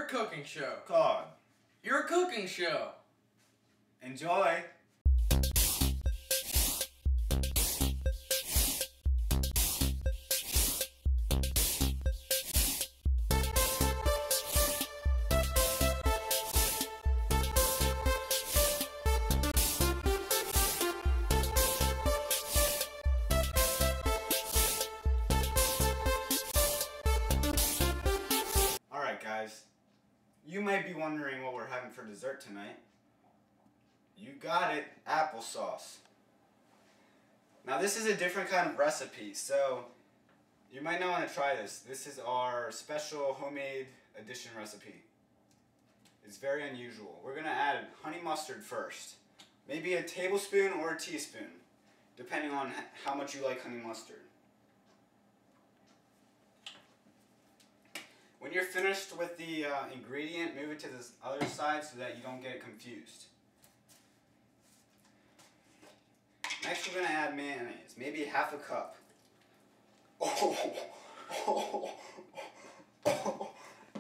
cooking show. called Your cooking show. Enjoy. Alright guys, you might be wondering what we're having for dessert tonight. You got it, applesauce. Now this is a different kind of recipe, so you might not want to try this. This is our special homemade edition recipe. It's very unusual. We're going to add honey mustard first. Maybe a tablespoon or a teaspoon, depending on how much you like honey mustard. When you're finished with the ingredient, move it to this other side so that you don't get it confused. Next we're going to add mayonnaise, maybe half a cup.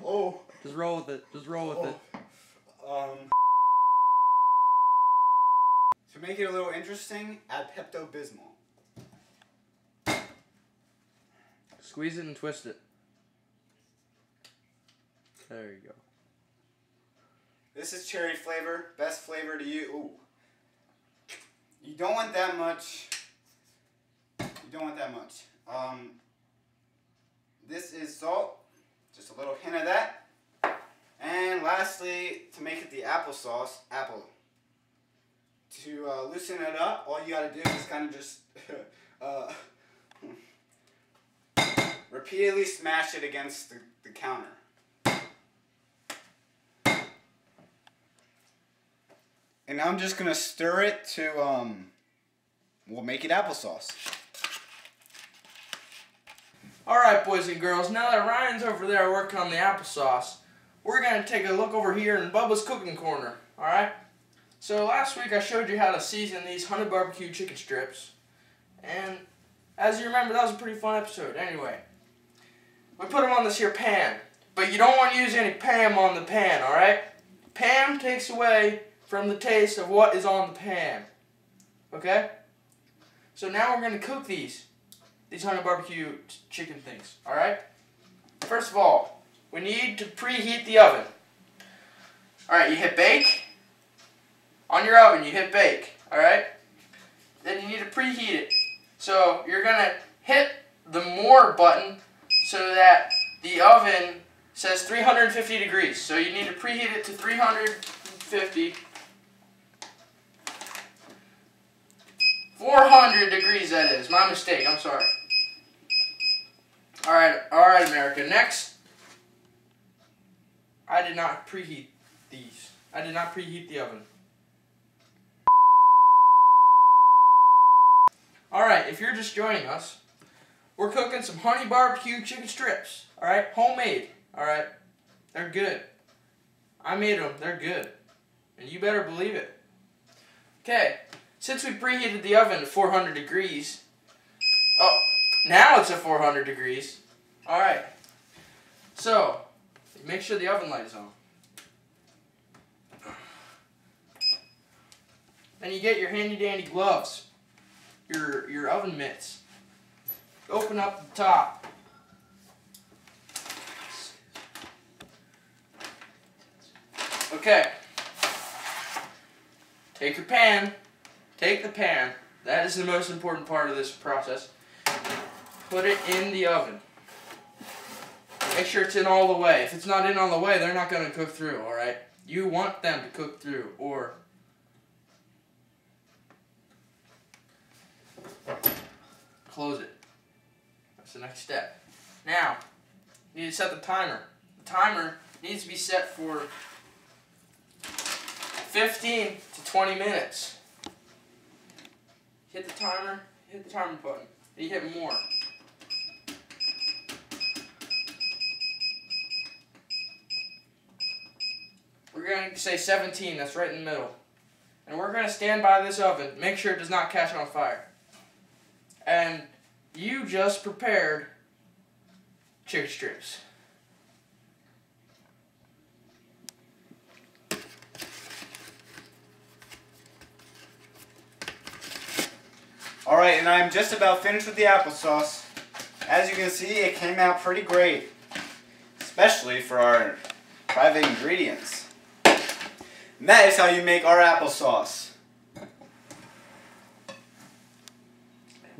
Oh. Just roll with it. Just roll with it. To make it a little interesting, add Pepto-Bismol. Squeeze it and twist it. There you go. This is cherry flavor, best flavor to you. Ooh. You don't want that much. You don't want that much. This is salt, just a little hint of that. And lastly, to make it the applesauce, apple. To loosen it up, all you gotta do is kind of just repeatedly smash it against the counter. And I'm just gonna stir it to, we'll make it applesauce. Alright, boys and girls, now that Ryan's over there working on the applesauce, we're going to take a look over here in Bubba's Cooking Corner, alright? So last week I showed you how to season these honey barbecue chicken strips, and as you remember, that was a pretty fun episode. Anyway, we put them on this here pan, but you don't want to use any Pam on the pan, alright? Pam takes away from the taste of what is on the pan, okay? So now we're going to cook these honey barbecue chicken things, alright? First of all, we need to preheat the oven. Alright, you hit bake. On your oven, you hit bake, alright? Then you need to preheat it. So you're going to hit the more button so that the oven says 350 degrees. So you need to preheat it to 350. 400 degrees, that is. My mistake, I'm sorry. Alright, America. Next, I did not preheat these. I did not preheat the oven. Alright, if you're just joining us, we're cooking some honey barbecue chicken strips. Alright, homemade. Alright, they're good. I made them, they're good. And you better believe it. Okay, since we preheated the oven to 400 degrees, oh, now it's at 400 degrees. Alright, so, make sure the oven light is on. Then you get your handy dandy gloves, your oven mitts. Open up the top. Okay, take your pan, take the pan, that is the most important part of this process. Put it in the oven. Make sure it's in all the way. If it's not in all the way, they're not going to cook through, alright? You want them to cook through, or close it. That's the next step. Now, you need to set the timer. The timer needs to be set for 15 to 20 minutes. Hit the timer button. Then you hit more. We're going to say 17, that's right in the middle. And we're going to stand by this oven, make sure it does not catch on fire. And you just prepared chicken strips. Alright, and I'm just about finished with the applesauce. As you can see, it came out pretty great. Especially for our private ingredients. And that is how you make our applesauce.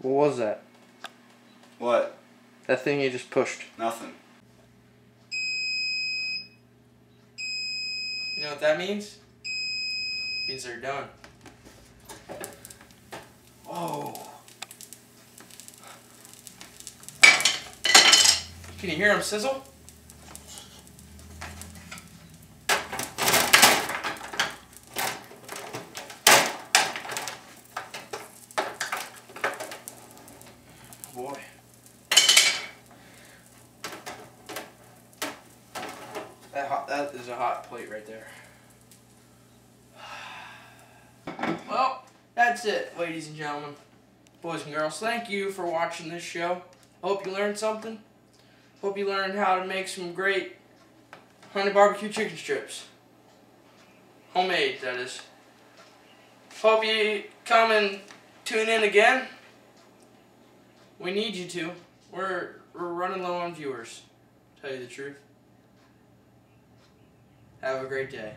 What was that? What? That thing you just pushed. Nothing. You know what that means? It means they're done. Oh. Can you hear them sizzle? Boy. That is a hot plate right there. Well, that's it, ladies and gentlemen, boys and girls. Thank you for watching this show. Hope you learned something. Hope you learned how to make some great honey barbecue chicken strips. Homemade, that is. Hope you come and tune in again. We need you to. We're running low on viewers, to tell you the truth. Have a great day.